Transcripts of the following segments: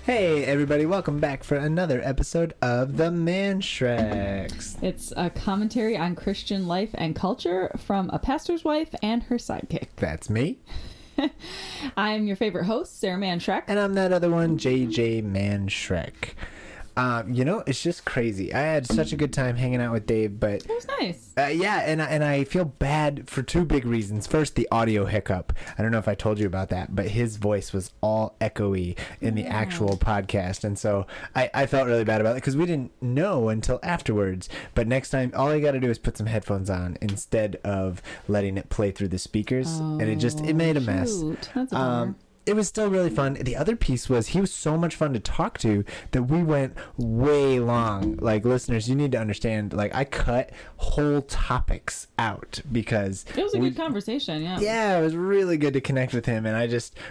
Hey everybody, welcome back for another episode of the Mannschrecks. It's a commentary on Christian life and culture from a pastor's wife and her sidekick. That's me. I'm your favorite host, Sarah Mannschrecks. And I'm that other one, JJ Mannschreck. It's just crazy. I had such a good time hanging out with Dave, but It was nice. and I feel bad for two big reasons. First, the audio hiccup. I don't know if I told you about that, but his voice was all echoey in the actual podcast, and so I felt really bad about it because we didn't know until afterwards. But next time, all you got to do is put some headphones on instead of letting it play through the speakers, and it made a mess. That's a bummer. It was still really fun. The other piece was he was so much fun to talk to that we went way long. Like, listeners, you need to understand, like, I cut whole topics out because It was a good conversation, yeah. Yeah, it was really good to connect with him, and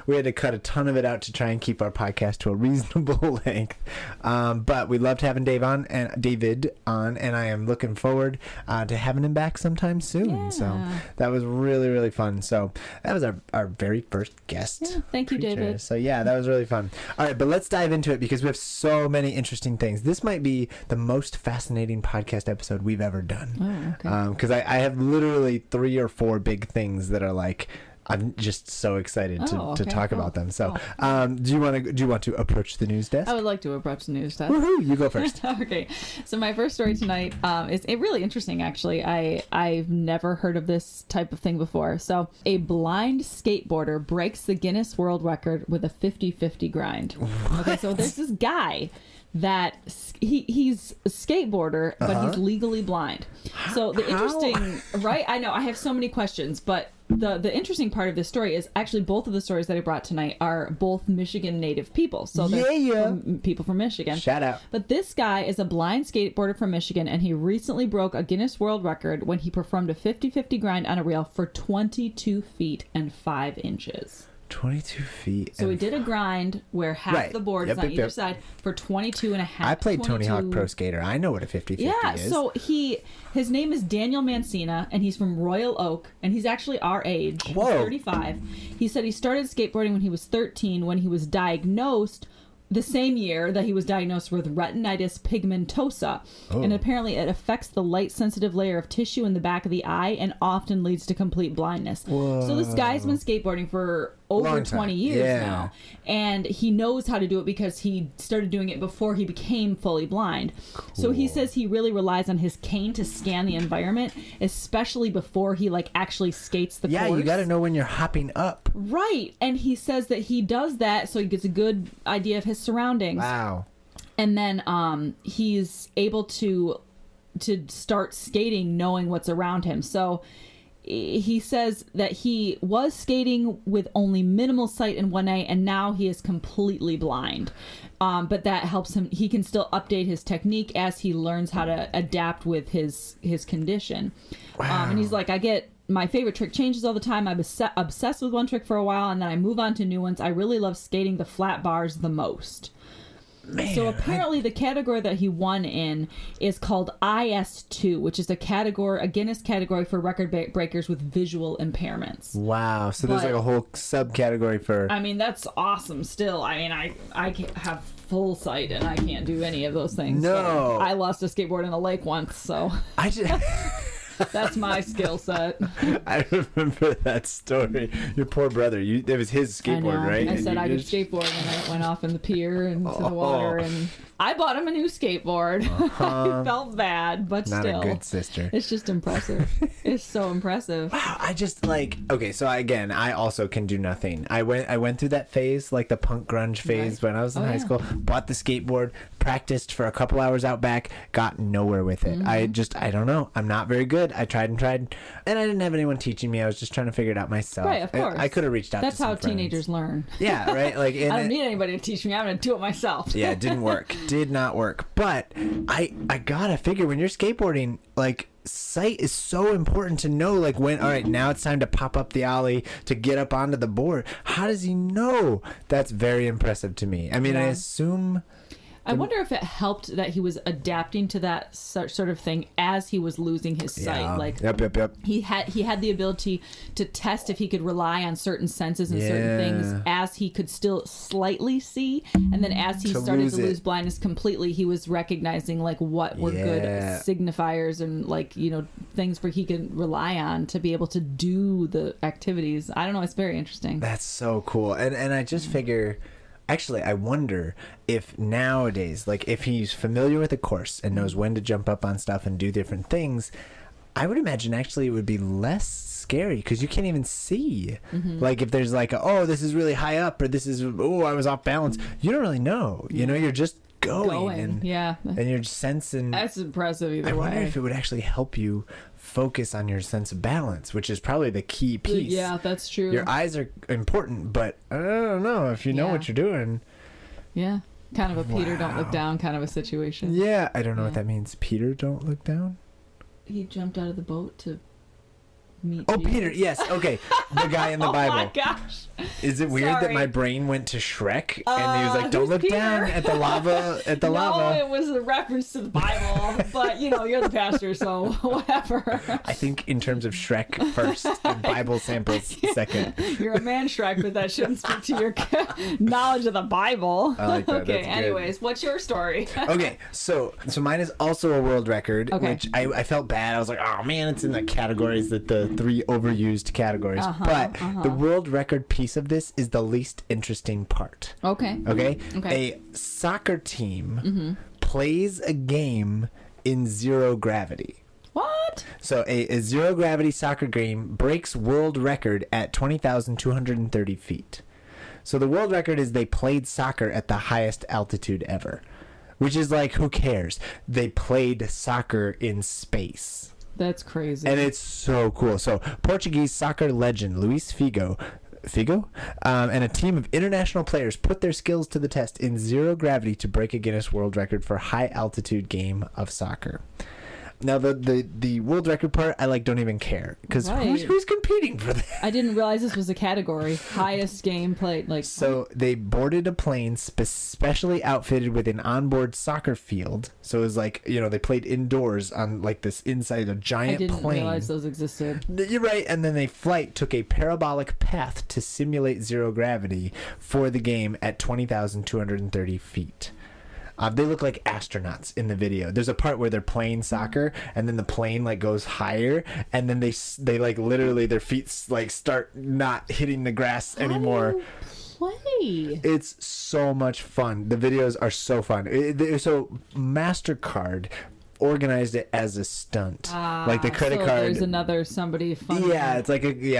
we had to cut a ton of it out to try and keep our podcast to a reasonable length. But we loved having David on, and I am looking forward to having him back sometime soon. Yeah. So that was really, really fun. So that was our very first guest. Yeah, thank you, David. So yeah, that was really fun. All right, but let's dive into it because we have so many interesting things. This might be the most fascinating podcast episode we've ever done. Oh, okay. Because I have literally 3 or 4 big things that are like, I'm just so excited to talk about them. So, do you want to approach the news desk? I would like to approach the news desk. Woohoo! You go first. Okay, so my first story tonight is really interesting. Actually, I've never heard of this type of thing before. So, a blind skateboarder breaks the Guinness World Record with a 50-50 grind. What? Okay, so there's this guy that he's a skateboarder, but he's legally blind. So the interesting, right? I know I have so many questions, but the interesting part of this story is actually both of the stories that I brought tonight are both Michigan native people. So they're people from Michigan. Shout out. But this guy is a blind skateboarder from Michigan, and he recently broke a Guinness World Record when he performed a 50-50 grind on a rail for 22 feet and 5 inches. 22 feet. So he did a grind where half the board is on either side for 22 and a half. I played Tony Hawk Pro Skater. I know what a 50-50 is. Yeah, so his name is Daniel Mancina, and he's from Royal Oak, and he's actually our age. Whoa. He's 35. He said he started skateboarding when he was 13, when he was diagnosed the same year that he was diagnosed with retinitis pigmentosa. Oh. And apparently it affects the light-sensitive layer of tissue in the back of the eye and often leads to complete blindness. Whoa. So this guy's been skateboarding for over 20 years now. And he knows how to do it because he started doing it before he became fully blind. Cool. So he says he really relies on his cane to scan the environment, especially before he actually skates the course. Yeah, you got to know when you're hopping up. Right. And he says that he does that so he gets a good idea of his surroundings. Wow. And then he's able to start skating knowing what's around him. So he says that he was skating with only minimal sight in one eye, and now he is completely blind. But that helps him. He can still update his technique as he learns how to adapt with his condition. Wow. And he's like, I get my favorite trick changes all the time. I'm obsessed with one trick for a while, and then I move on to new ones. I really love skating the flat bars the most. Man, so apparently the category that he won in is called IS2, which is a Guinness category for record breakers with visual impairments. Wow. So there's like a whole subcategory for... I mean, that's awesome still. I mean, I can't have full sight and I can't do any of those things. No. So I lost a skateboard in a lake once, so... I just... That's my skill set. I remember that story. Your poor brother. It was his skateboard, right? I said I could skateboard, and I went off in the pier into the water, and I bought him a new skateboard. I felt bad, but not still. a good sister. It's just impressive. It's so impressive. Wow, I just okay, so again, I also can do nothing. I went through that phase, like the punk grunge phase when I was in high school, bought the skateboard, practiced for a couple hours out back, got nowhere with it. I don't know. I'm not very good. I tried, and I didn't have anyone teaching me. I was just trying to figure it out myself. Right, of course. I could have reached out That's to some how friends. teenagers learn. Yeah, right? I don't need anybody to teach me. I'm going to do it myself. Yeah, it didn't work. Did not work. But I gotta figure when you're skateboarding, sight is so important to know, when, all right, now it's time to pop up the ollie to get up onto the board. How does he know? That's very impressive to me. I mean, I assume... I wonder if it helped that he was adapting to that sort of thing as he was losing his sight. Yeah. Like, Yep. he had the ability to test if he could rely on certain senses and certain things as he could still slightly see, and then as he started to lose blindness completely, he was recognizing like what were good signifiers and like, you know, things where he could rely on to be able to do the activities. I don't know, it's very interesting. That's so cool. And I just figure, actually, I wonder if nowadays, like if he's familiar with the course and knows when to jump up on stuff and do different things, I would imagine actually it would be less scary because you can't even see. Like if there's like, oh, this is really high up, or this is, oh, I was off balance. You don't really know. You know, you're just going. And you're sensing. That's impressive either way. I wonder if it would actually help you focus on your sense of balance, which is probably the key piece. Yeah, that's true. Your eyes are important, but I don't know if you know what you're doing. Yeah, kind of a Peter don't look down kind of a situation. Yeah, I don't know what that means. Peter don't look down? He jumped out of the boat to meet Oh, Jesus. Peter, yes, okay. The guy in the Bible. Oh my gosh. Is it weird that my brain went to Shrek and he was like, don't look Peter? down at the lava, No, it was a reference to the Bible, but you know, you're the pastor, so whatever. I think in terms of Shrek first and Bible samples second. You're a Mannschrecks, but that shouldn't speak to your knowledge of the Bible. I like that. Okay, That's good. anyways, what's your story? Okay, so mine is also a world record, which I felt bad. I was like, oh man, it's in the categories, that the 3 overused categories. But the world record piece of this is the least interesting part. Okay. A soccer team plays a game in zero gravity. What? So a zero gravity soccer game breaks world record at 20,230 feet. So the world record is they played soccer at the highest altitude ever, which is like, who cares? They played soccer in space. That's crazy. And it's so cool. So Portuguese soccer legend Luis Figo, and a team of international players put their skills to the test in zero gravity to break a Guinness World Record for high altitude game of soccer. Now the world record part, I don't even care because who's competing for that? I didn't realize this was a category. Highest game played. So they boarded a plane specially outfitted with an onboard soccer field. So it was they played indoors on this inside a giant plane. I didn't realize those existed. You're right. And then flight took a parabolic path to simulate zero gravity for the game at 20,230 feet. They look like astronauts in the video. There's a part where they're playing soccer, and then the plane goes higher, and then they literally their feet start not hitting the grass anymore. Play. It's so much fun. The videos are so fun. So MasterCard organized it as a stunt, the credit card. There's another somebody funding. Yeah, it's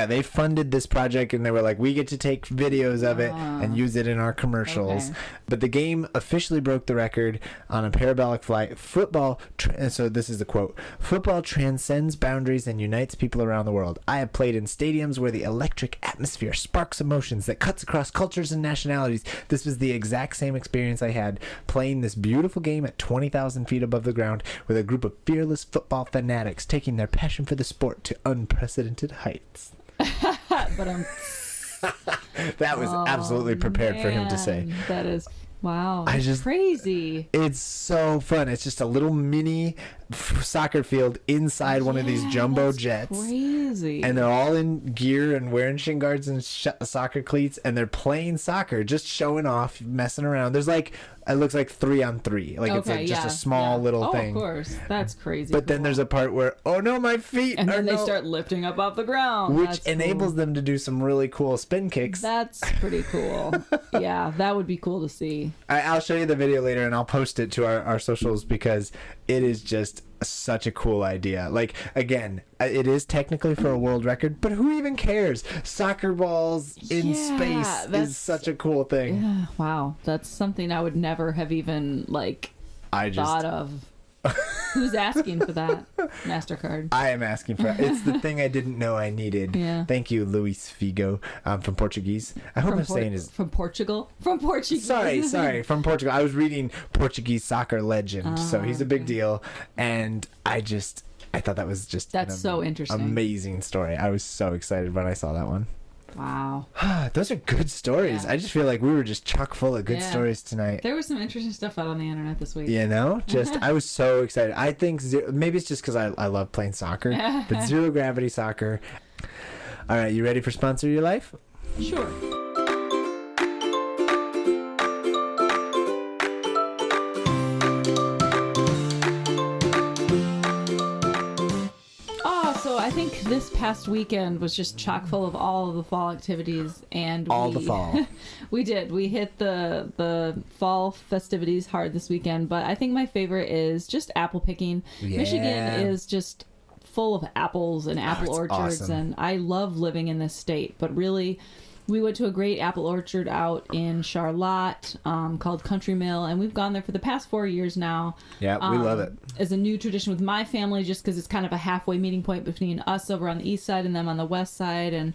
they funded this project and they were like, we get to take videos of it and use it in our commercials. Okay. But the game officially broke the record on a parabolic flight. So this is the quote: "Football transcends boundaries and unites people around the world. I have played in stadiums where the electric atmosphere sparks emotions that cuts across cultures and nationalities. This was the exact same experience I had playing this beautiful game at 20,000 feet above the ground, with a group of fearless football fanatics taking their passion for the sport to unprecedented heights." But that was absolutely prepared for him to say. That is wow. Crazy. It's so fun. It's just a little mini soccer field inside one of these jumbo jets. Crazy. And they're all in gear and wearing shin guards and soccer cleats, and they're playing soccer, just showing off, messing around. There's it looks like 3-on-3. It's just a small little thing. Of course. That's crazy. But then there's a part where, oh no, my feet. And then they start lifting up off the ground. Which enables them to do some really cool spin kicks. That's pretty cool. Yeah, that would be cool to see. I'll show you the video later, and I'll post it to our socials, because it is just such a cool idea. Again, it is technically for a world record, but who even cares? Soccer balls in space is such a cool thing. Yeah, wow. That's something I would never have even thought of. Who's asking for that? MasterCard. I am asking for it. It's the thing I didn't know I needed. Yeah. Thank you, Luis Figo, from Portuguese. I hope I'm saying his... From Portugal? From Portuguese. Sorry, from Portugal. I was reading Portuguese soccer legend, so he's a big deal. And I thought that was just so interesting. Amazing story. I was so excited when I saw that one. Wow. Those are good stories. Yeah. I just feel like we were just chock full of good stories tonight. There was some interesting stuff out on the internet this week. You know, I was so excited. I think maybe it's just because I love playing soccer, but zero gravity soccer. All right, you ready for Sponsor Your Life? Sure. So I think this past weekend was just chock full of all of the fall activities, and the fall. We did. We hit the fall festivities hard this weekend, but I think my favorite is just apple picking. Yeah. Michigan is just full of apples and apple orchards, awesome. and I love living in this state, but really we went to a great apple orchard out in Charlotte called Country Mill, and we've gone there for the past 4 years now. Yeah, we love it. As a new tradition with my family, just because it's kind of a halfway meeting point between us over on the east side and them on the west side. And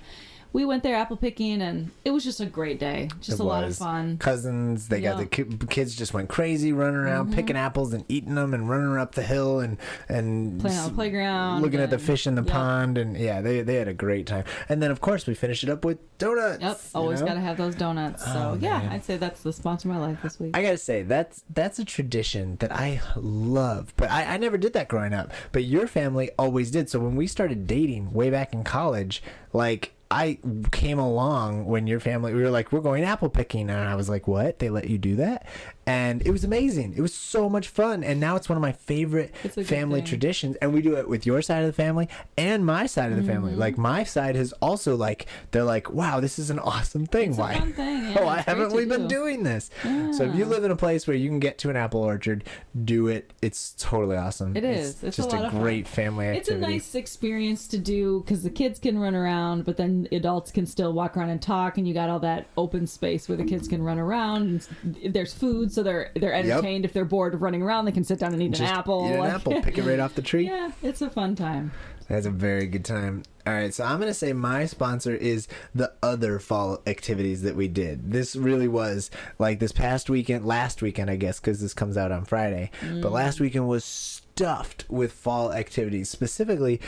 we went there apple picking, and it was just a great day. Just a lot of fun. Cousins, they got the kids just went crazy running around picking apples and eating them and running up the hill and playing on the playground, looking at the fish in the pond, and they had a great time. And then of course we finished it up with donuts. Yep, always got to have those donuts. So man. I'd say that's the sponsor of my life this week. I gotta say that's a tradition that I love, but I never did that growing up. But your family always did. So when we started dating way back in college, like, I came along when your family, we were like, we're going apple picking. And I was like, what? They let you do that? And it was amazing. It was so much fun. And now it's one of my favorite family traditions. And we do it with your side of the family and my side of the family. Like, my side has also, like, they're like, wow, this is an awesome thing. It's Why? a fun thing. Yeah, Why haven't we been doing this? Yeah. So if you live in a place where you can get to an apple orchard, do it. It's totally awesome. It is. It's just a great family activity. It's a nice experience to do because the kids can run around, but then adults can still walk around and talk, and you got all that open space where the kids can run around, and there's food, so they're entertained. If they're bored of running around, they can sit down and eat an apple. Eat an apple, pick it right off the tree. Yeah, it's a fun time. That's a very good time. All right, so I'm going to say my sponsor is the other fall activities that we did. This really was, like, this past weekend, last weekend, I guess, because this comes out on Friday. But last weekend was stuffed with fall activities. Specifically,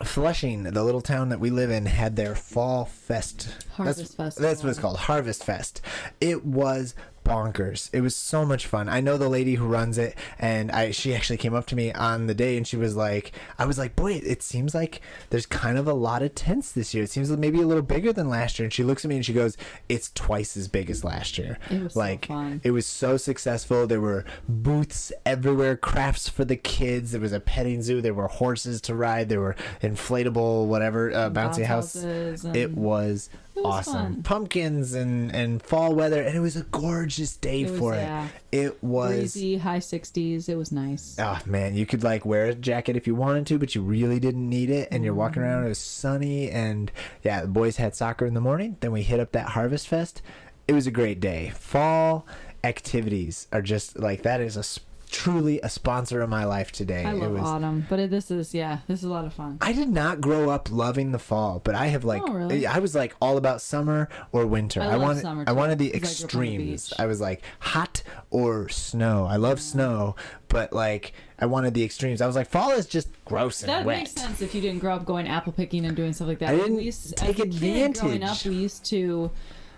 Flushing, the little town that we live in, had their Fall Fest. Harvest Festival. That's what it's called, Harvest Fest. It was bonkers. It was so much fun. I know the lady who runs it, and she actually came up to me on the day, and she was like, I was like, boy, it seems like there's kind of a lot of tents this year. It seems maybe a little bigger than last year. And she looks at me and she goes, it's twice as big as last year. It was like, so fun. It was so successful. There were booths everywhere, crafts for the kids. There was a petting zoo. There were horses to ride. There were inflatable, whatever, bouncy house. It was awesome. Fun. Pumpkins and fall weather, and it was a gorgeous day for it. It was breezy, high 60s. It was nice. Oh man, you could like wear a jacket if you wanted to, but you really didn't need it. And you're walking around, it was sunny, and yeah, the boys had soccer in the morning. Then we hit up that Harvest Fest. It was a great day. Fall activities are just like, that is truly a sponsor of my life today. I love autumn, but this is a lot of fun. I did not grow up loving the fall, but I have really? I was like all about summer or winter. I love summer too, I wanted the extremes. I was like hot or snow. I love snow, but like I wanted the extremes. I was like, fall is just gross and that wet. That makes sense if you didn't grow up going apple picking and doing stuff like that. I didn't take advantage. Growing up,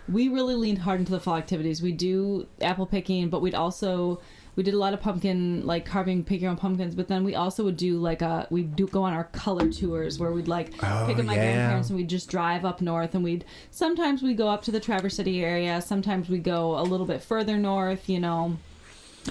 we really leaned hard into the fall activities. We do apple picking, but we did a lot of pumpkin, like carving, pick your own pumpkins, but then we also would do we'd go on our color tours where we'd pick up my grandparents and we'd just drive up north, and sometimes we'd go up to the Traverse City area, sometimes we'd go a little bit further north, and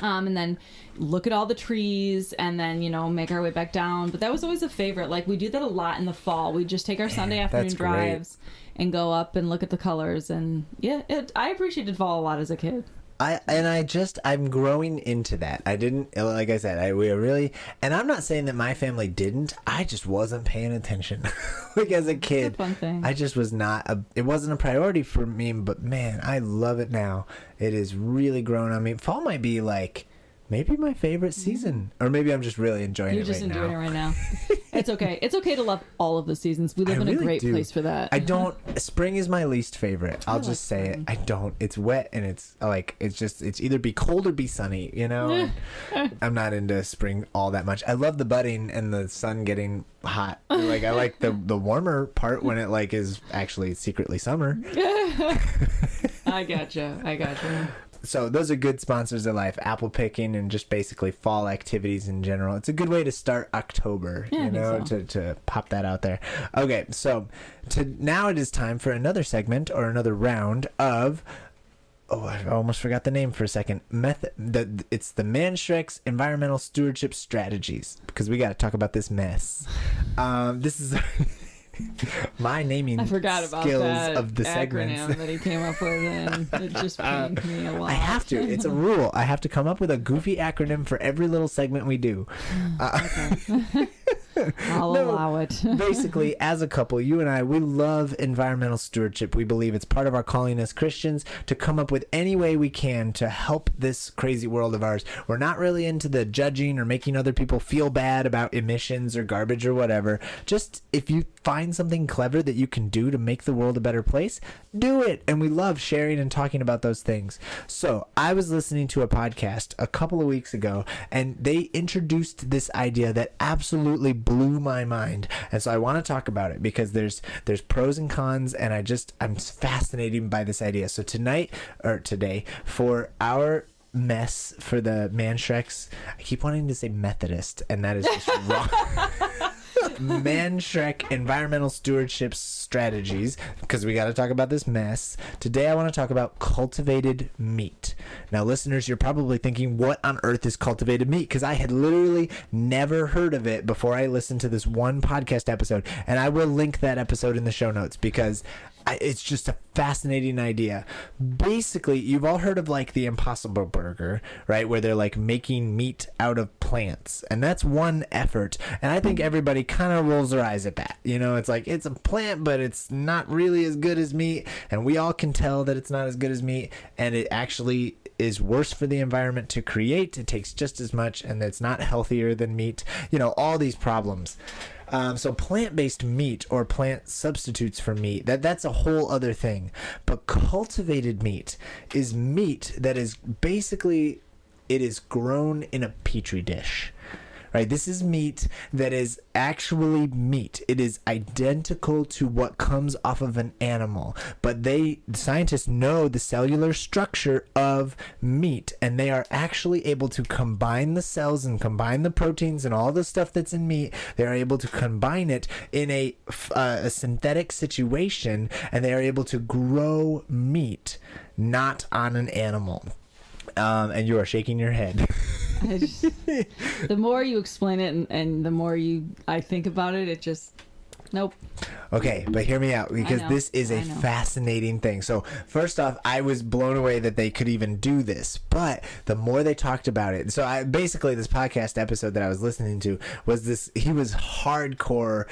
then look at all the trees and then, make our way back down. But that was always a favorite. Like, we do that a lot in the fall. We just take our Sunday afternoon drives and go up and look at the colors. And yeah, I appreciated fall a lot as a kid. I'm growing into that. I didn't, like I said, we were really, and I'm not saying that my family didn't, I just wasn't paying attention. Like as a kid, it's a fun thing. I just was it wasn't a priority for me, but man, I love it now. It is really grown on me. Fall might be like maybe my favorite season, or maybe I'm just really enjoying You're it just right now. enjoying it right now. It's okay. It's okay to love all of the seasons. We live I in a really great do. place for that. I don't. Spring is my least favorite. I'll like just say spring. it. I don't. It's wet and it's like it's either be cold or be sunny. You know. I'm not into spring all that much. I love the budding and the sun getting hot. Like I like the warmer part when it like is actually secretly summer. I gotcha. So those are good sponsors of life. Apple picking and just basically fall activities in general. It's a good way to start October, Yeah, I you think know, so. to pop that out there. Okay, so now it is time for another segment or another round of... Oh, I almost forgot the name for a second. It's the Mannschrecks Environmental Stewardship Strategies, because we got to talk about this mess. This is... my naming I forgot about skills that of the acronym segments. that he came up with, and it just pained me a lot. I have to. It's a rule. I have to come up with a goofy acronym for every little segment we do. I'll allow it. Basically, as a couple, you and I, we love environmental stewardship. We believe it's part of our calling as Christians to come up with any way we can to help this crazy world of ours. We're not really into the judging or making other people feel bad about emissions or garbage or whatever. Just if you find something clever that you can do to make the world a better place, do it. And we love sharing and talking about those things. So I was listening to a podcast a couple of weeks ago, and they introduced this idea that absolutely blew my mind. And so I want to talk about it because there's pros and cons, and I'm fascinated by this idea. So today, for our mess for the Mannschrecks, I keep wanting to say Methodist, and that is just wrong. Mannschreck Environmental Stewardship Strategies, because we got to talk about this mess. Today I want to talk about cultivated meat. Now, listeners, you're probably thinking, what on earth is cultivated meat? Because I had literally never heard of it before I listened to this one podcast episode, and I will link that episode in the show notes because it's just a fascinating idea. Basically, you've all heard of like the Impossible Burger, right? Where they're like making meat out of plants. And that's one effort. And I think everybody kind of rolls their eyes at that. You know, it's like it's a plant, but it's not really as good as meat. And we all can tell that it's not as good as meat. And it actually is worse for the environment to create. It takes just as much, and it's not healthier than meat. You know, all these problems. So plant-based meat or plant substitutes for meat, that's a whole other thing. But cultivated meat is meat that is basically, it is grown in a petri dish. Right? This is meat that is actually meat. It is identical to what comes off of an animal. But scientists know the cellular structure of meat, and they are actually able to combine the cells and combine the proteins and all the stuff that's in meat. They are able to combine it in a synthetic situation, and they are able to grow meat, not on an animal. And you are shaking your head. The more you explain it and the more I think about it, it just... Nope. Okay, but hear me out, because this is a fascinating thing. So first off, I was blown away that they could even do this, but the more they talked about it, so basically this podcast episode that I was listening to was he was hardcore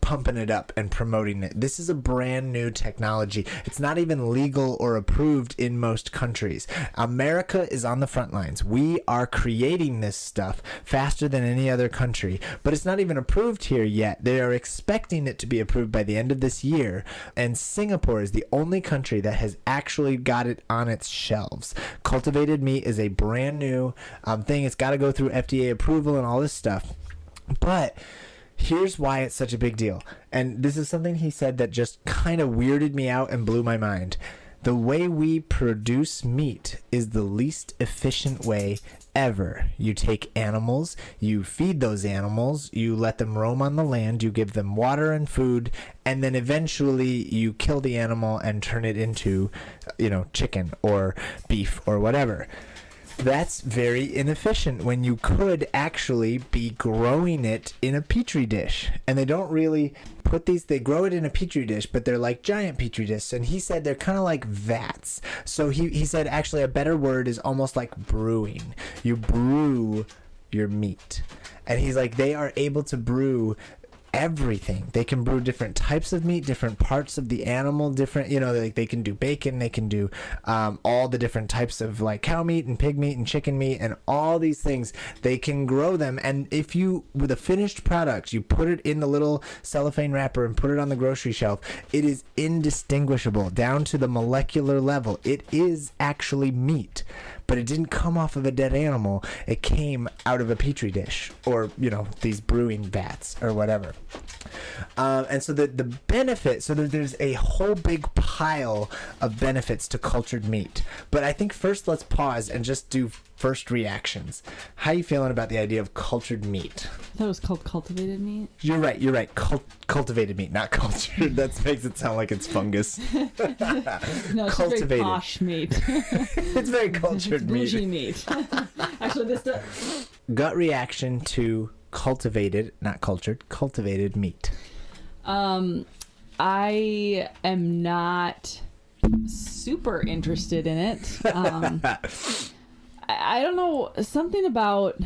pumping it up and promoting it. This is a brand new technology. It's not even legal or approved in most countries. America is on the front lines. We are creating this stuff faster than any other country, but it's not even approved here yet. They are expecting it to be approved by the end of this year, and Singapore is the only country that has actually got it on its shelves. Cultivated meat is a brand new thing. It's got to go through FDA approval and all this stuff, but here's why it's such a big deal. And this is something he said that just kind of weirded me out and blew my mind. The way we produce meat is the least efficient way ever. You take animals, you feed those animals, you let them roam on the land, you give them water and food, and then eventually you kill the animal and turn it into, chicken or beef or whatever. That's very inefficient when you could actually be growing it in a petri dish. And they don't really they grow it in a petri dish, but they're like giant petri dishes. And he said they're kind of like vats. So he said actually a better word is almost like brewing. You brew your meat. And he's like, they are able to brew everything. They can brew different types of meat, different parts of the animal, different, like they can do bacon, they can do all the different types of like cow meat and pig meat and chicken meat and all these things. They can grow them, and if you, with a finished product, you put it in the little cellophane wrapper and put it on the grocery shelf, it is indistinguishable down to the molecular level. It is actually meat, but it didn't come off of a dead animal. It came out of a petri dish or, these brewing vats or whatever. And so the benefit, so there's a whole big pile of benefits to cultured meat. But I think first let's pause and just do first reactions. How are you feeling about the idea of cultured meat? I thought it was called cultivated meat. You're right. Cultivated meat, not cultured. That makes it sound like it's fungus. No, it's Cultivated. very posh meat. It's very cultured It's bougie meat. Actually, this does. Gut reaction to cultivated, not cultured, cultivated meat. I am not super interested in it. I don't know, something about,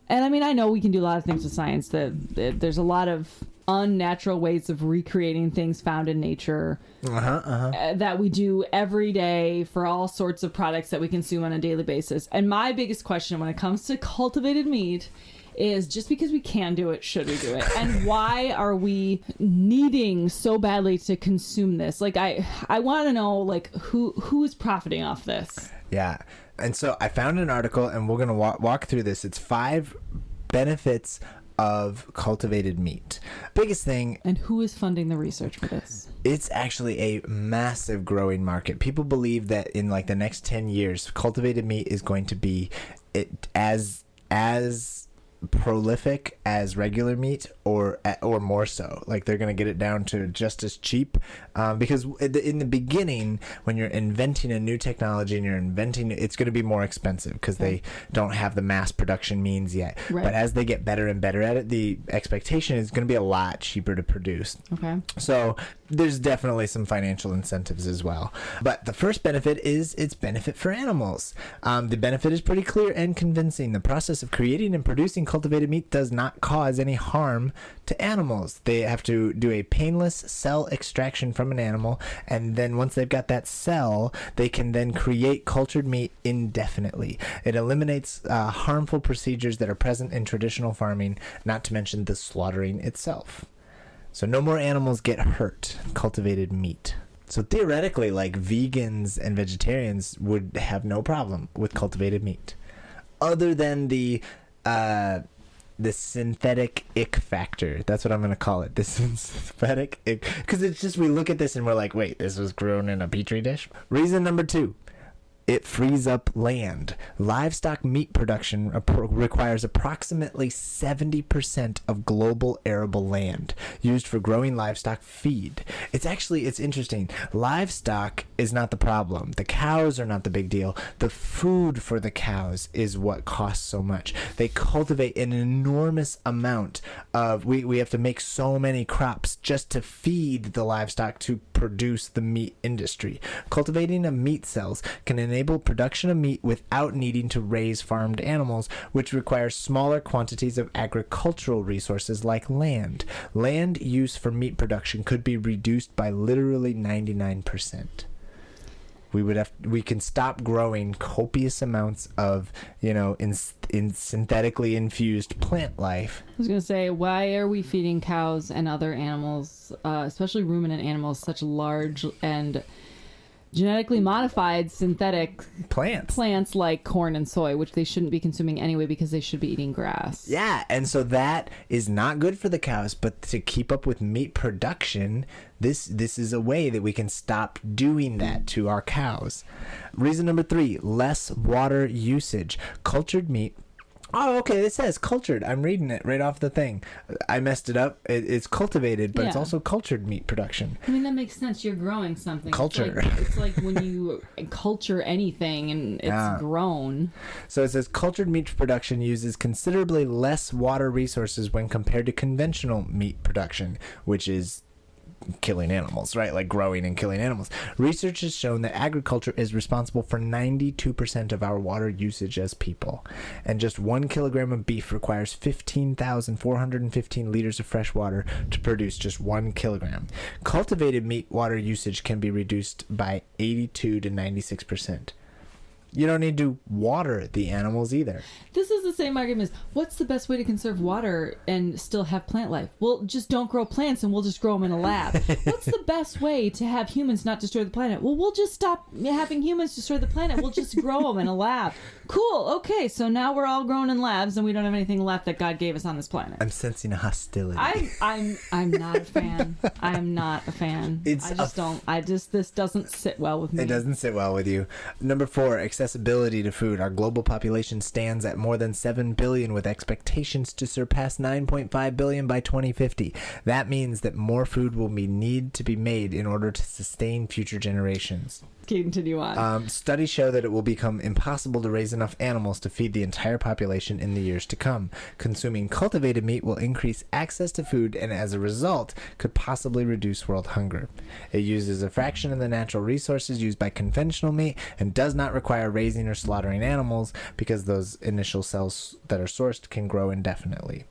and I mean, I know we can do a lot of things with science, that there's a lot of unnatural ways of recreating things found in nature that we do every day for all sorts of products that we consume on a daily basis. And my biggest question when it comes to cultivated meat is, just because we can do it, should we do it? And why are we needing so badly to consume this? Like, I want to know, like, who is profiting off this? Yeah. And so I found an article, and we're going to walk through this. It's 5 benefits of cultivated meat. Biggest thing. And who is funding the research for this? It's actually a massive growing market. People believe that in like the next 10 years, cultivated meat is going to be as prolific as regular meat, or more so. Like, they're going to get it down to just as cheap, because in the beginning, when you're inventing a new technology and you're inventing, it's going to be more expensive because they don't have the mass production means yet. Right. But as they get better and better at it, the expectation is going to be a lot cheaper to produce. Okay. So there's definitely some financial incentives as well. But the first benefit is its benefit for animals. The benefit is pretty clear and convincing. The process of creating and producing cultivated meat does not cause any harm to animals. They have to do a painless cell extraction from an animal, and then once they've got that cell, they can then create cultured meat indefinitely. It eliminates harmful procedures that are present in traditional farming, not to mention the slaughtering itself. So no more animals get hurt. Cultivated meat. So theoretically, like, vegans and vegetarians would have no problem with cultivated meat, other than the synthetic ick factor. That's what I'm going to call it. The synthetic ick. Because it's just, we look at this and we're like, wait, this was grown in a petri dish? Reason number 2. It frees up land. Livestock meat production requires approximately 70% of global arable land used for growing livestock feed. It's interesting. Livestock is not the problem. The cows are not the big deal. The food for the cows is what costs so much. They cultivate an enormous amount of, we have to make so many crops just to feed the livestock to produce the meat industry. Cultivating of meat cells can enable production of meat without needing to raise farmed animals, which requires smaller quantities of agricultural resources like land. Land use for meat production could be reduced by literally 99%. We can stop growing copious amounts of, in synthetically infused plant life. I was going to say, why are we feeding cows and other animals, especially ruminant animals, such large and genetically modified synthetic plants like corn and soy, which they shouldn't be consuming anyway because they should be eating grass? Yeah, and so that is not good for the cows, but to keep up with meat production, this is a way that we can stop doing that to our cows. Reason number 3, less water usage. Cultured meat. Oh, okay, it says cultured. I'm reading it right off the thing. I messed it up. It's cultivated, but it's also cultured meat production. I mean, that makes sense. You're growing something. Culture. It's like when you culture anything and it's grown. So it says cultured meat production uses considerably less water resources when compared to conventional meat production, which is killing animals, right? Like growing and killing animals. Research has shown that agriculture is responsible for 92% of our water usage as people. And just 1 kilogram of beef requires 15,415 liters of fresh water to produce just 1 kilogram. Cultivated meat water usage can be reduced by 82 to 96%. You don't need to water the animals either. This is the same argument as, what's the best way to conserve water and still have plant life? Well, just don't grow plants and we'll just grow them in a lab. What's the best way to have humans not destroy the planet? Well, we'll just stop having humans destroy the planet. We'll just grow them in a lab. Cool. Okay, so now we're all grown in labs and we don't have anything left that God gave us on this planet. I'm sensing a hostility. I'm not a fan. I'm not a fan. This doesn't sit well with me. It doesn't sit well with you. Number 4, accessibility to food. Our global population stands at more than 7 billion with expectations to surpass 9.5 billion by 2050. That means that more food will need to be made in order to sustain future generations. Continue on. Studies show that it will become impossible to raise enough animals to feed the entire population in the years to come. Consuming cultivated meat will increase access to food and as a result could possibly reduce world hunger. It uses a fraction of the natural resources used by conventional meat and does not require raising or slaughtering animals because those initial cells that are sourced can grow indefinitely.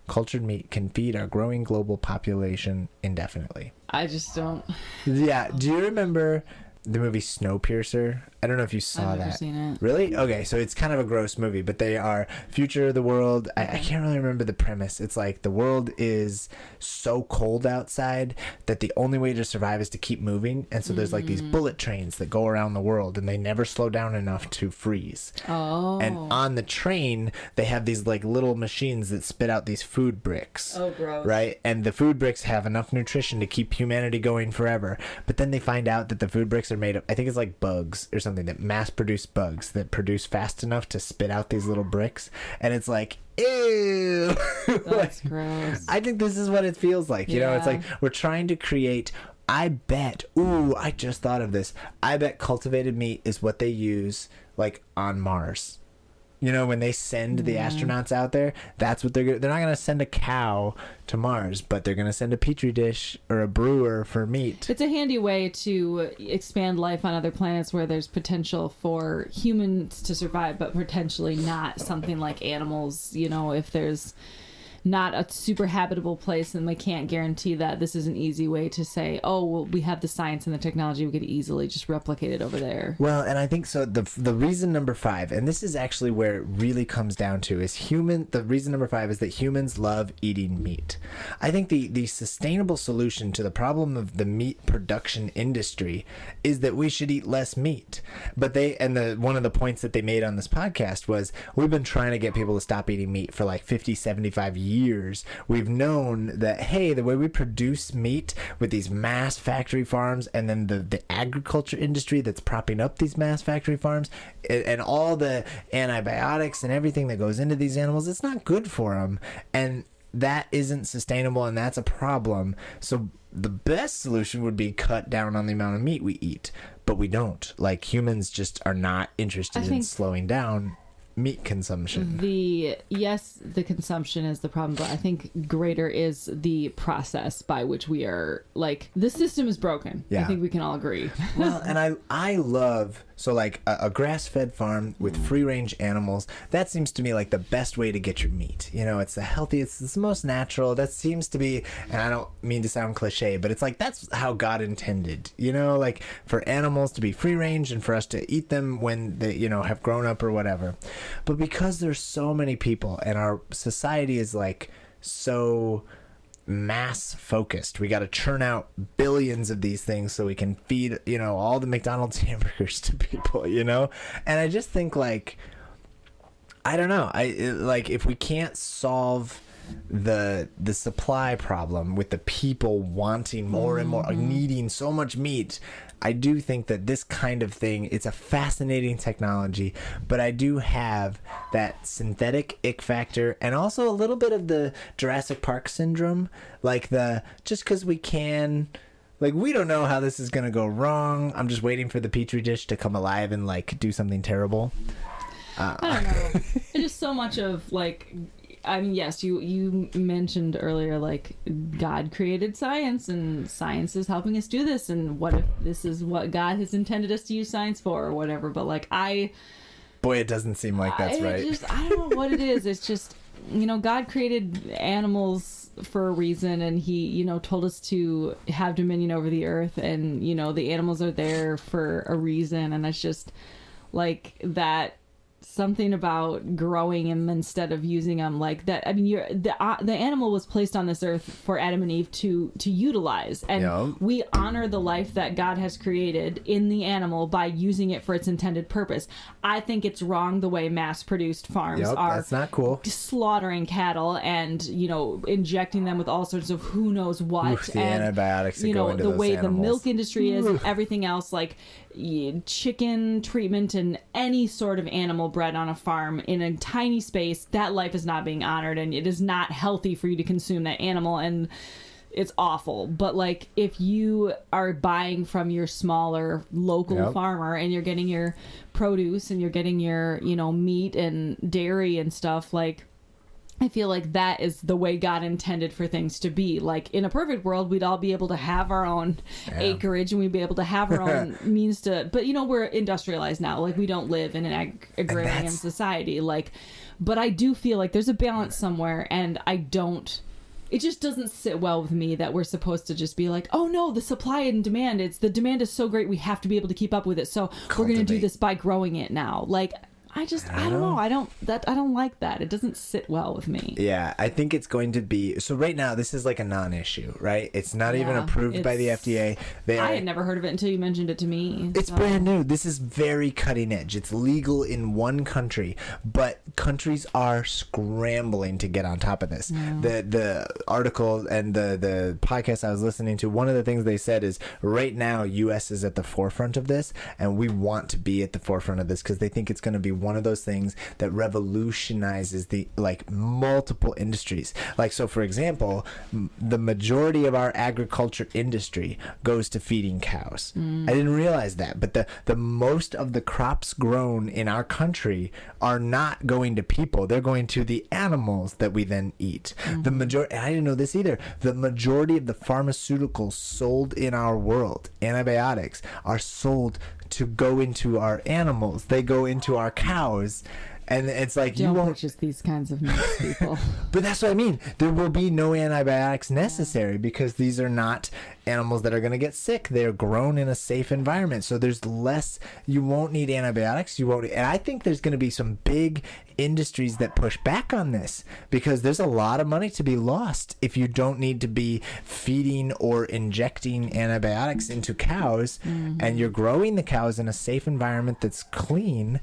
Cultured meat can feed our growing global population indefinitely. I just don't. Yeah. Do you remember the movie Snowpiercer? I don't know if you saw I've that. never seen it. Really? Okay, so it's kind of a gross movie, but they are future of the world. I can't really remember the premise. It's like the world is so cold outside that the only way to survive is to keep moving. And so there's like these bullet trains that go around the world and they never slow down enough to freeze. Oh. And on the train, they have these like little machines that spit out these food bricks. Oh, gross. Right? And the food bricks have enough nutrition to keep humanity going forever. But then they find out that the food bricks are made of, I think it's like bugs or something, that mass-produced bugs that produce fast enough to spit out these little bricks. And it's like, ew. That's gross. I think this is what it feels like. You know, it's like we're trying to create... I bet, I just thought of this. I bet cultivated meat is what they use, like, on Mars. You know, when they send the astronauts out there, that's what they're not going to send a cow to Mars, but they're going to send a petri dish or a brewer for meat. It's a handy way to expand life on other planets where there's potential for humans to survive, but potentially not something like animals. You know, if there's not a super habitable place and we can't guarantee that, this is an easy way to say, oh, well, we have the science and the technology, we could easily just replicate it over there. Well, and I think so the reason number 5, and this is actually where it really comes down to, is the reason number 5 is that humans love eating meat. I think the sustainable solution to the problem of the meat production industry is that we should eat less meat. But one of the points that they made on this podcast was, we've been trying to get people to stop eating meat for like 50, 75 years. We've known that, hey, the way we produce meat with these mass factory farms and then the agriculture industry that's propping up these mass factory farms and all the antibiotics and everything that goes into these animals, it's not good for them. And that isn't sustainable, and that's a problem. So the best solution would be cut down on the amount of meat we eat. But we don't. Like, humans just are not interested in slowing down meat consumption. The consumption is the problem, but I think greater is the process by which we are, like, the system is broken. Yeah. I think we can all agree. Well, and I love, so like a grass-fed farm with free-range animals, that seems to me like the best way to get your meat. You know, it's the healthiest, it's the most natural. That seems to be, and I don't mean to sound cliche, but it's like that's how God intended, you know, like for animals to be free-range and for us to eat them when they, you know, have grown up or whatever. But because there's so many people and our society is like so mass focused, we got to churn out billions of these things so we can feed, you know, all the McDonald's hamburgers to people, you know. And I just think, like, I don't know, like if we can't solve the supply problem with the people wanting more and more, needing so much meat, I do think that this kind of thing, it's a fascinating technology, but I do have that synthetic ick factor and also a little bit of the Jurassic Park syndrome, like just because we can, like, we don't know how this is going to go wrong. I'm just waiting for the petri dish to come alive and like do something terrible. I don't know. It's just so much of like, I mean, yes, you mentioned earlier, like, God created science and science is helping us do this, and what if this is what God has intended us to use science for or whatever. But like, boy, it doesn't seem like that's right. I don't know what it is. It's just, God created animals for a reason, and he, told us to have dominion over the earth, and, the animals are there for a reason. And it's just like that, something about growing them instead of using them like that. I mean, the animal was placed on this earth for Adam and Eve to utilize, and we honor the life that God has created in the animal by using it for its intended purpose. I think it's wrong the way mass-produced farms are. That's not cool. Slaughtering cattle and injecting them with all sorts of who knows what. Oof, the antibiotics that go into the those way animals. The milk industry is, and everything else, like chicken treatment and any sort of animal bred on a farm in a tiny space, that life is not being honored, and it is not healthy for you to consume that animal, and it's awful. But like, if you are buying from your smaller local farmer and you're getting your produce and you're getting your meat and dairy and stuff, like, I feel like that is the way God intended for things to be. Like, in a perfect world, we'd all be able to have our own acreage, and we'd be able to have our own means to, but we're industrialized now. Like, we don't live in an agrarian society. Like, but I do feel like there's a balance somewhere, and it just doesn't sit well with me that we're supposed to just be like, oh no, the supply and demand, the demand is so great, we have to be able to keep up with it. So we're going to do this by growing it now. Like, I don't know. I don't like that. It doesn't sit well with me. Yeah, I think it's going to be, so right now this is like a non-issue, right? It's not even approved by the FDA. I had never heard of it until you mentioned it to me. It's brand new. This is very cutting edge. It's legal in one country, but countries are scrambling to get on top of this. Yeah. The article and the podcast I was listening to, one of the things they said is right now US is at the forefront of this, and we want to be at the forefront of this because they think it's going to be one of those things that revolutionizes the multiple industries. Like, so for example, the majority of our agriculture industry goes to feeding cows. I didn't realize that, but the most of the crops grown in our country are not going to people. They're going to the animals that we then eat. The majority, I didn't know this either, the majority of the pharmaceuticals sold in our world, antibiotics, are sold to go into our animals. They go into our cows. And it's like, don't purchase these kinds of meat, people. But that's what I mean. There will be no antibiotics necessary because these are not animals that are going to get sick. They're grown in a safe environment. So there's less, you won't need antibiotics. And I think there's going to be some big industries that push back on this because there's a lot of money to be lost if you don't need to be feeding or injecting antibiotics into cows, and you're growing the cows in a safe environment that's clean.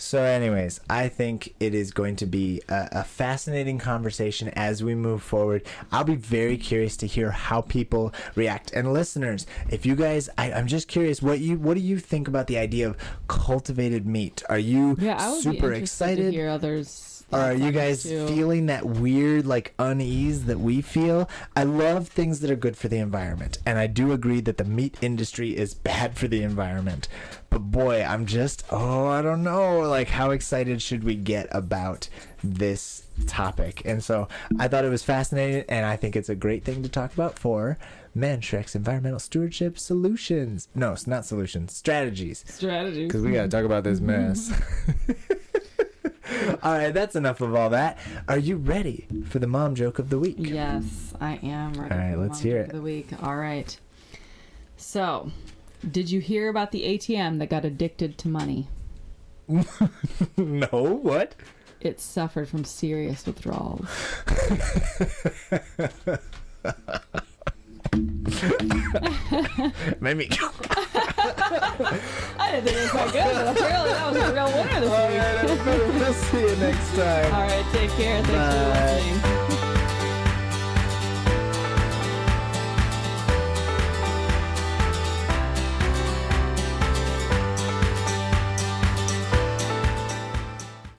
So anyways, I think it is going to be a fascinating conversation as we move forward. I'll be very curious to hear how people react. And listeners, if you guys, I'm just curious, what do you think about the idea of cultivated meat? Are you super excited? To hear others. Or are you guys feeling that weird, unease that we feel? I love things that are good for the environment. And I do agree that the meat industry is bad for the environment. But boy, I'm just, I don't know. How excited should we get about this topic? And so I thought it was fascinating, and I think it's a great thing to talk about for Mannschrecks Environmental Stewardship Solutions. No, it's not solutions. Strategies. Because we got to talk about this mess. All right, that's enough of all that. Are you ready for the mom joke of the week? Yes, I am ready. All right, let's hear it. Of the week. All right. So, did you hear about the ATM that got addicted to money? No, what? It suffered from serious withdrawals. Maybe. I didn't think it was that good, but apparently that was a real winner this week. All right, we'll see you next time. All right, take care. Thanks for listening.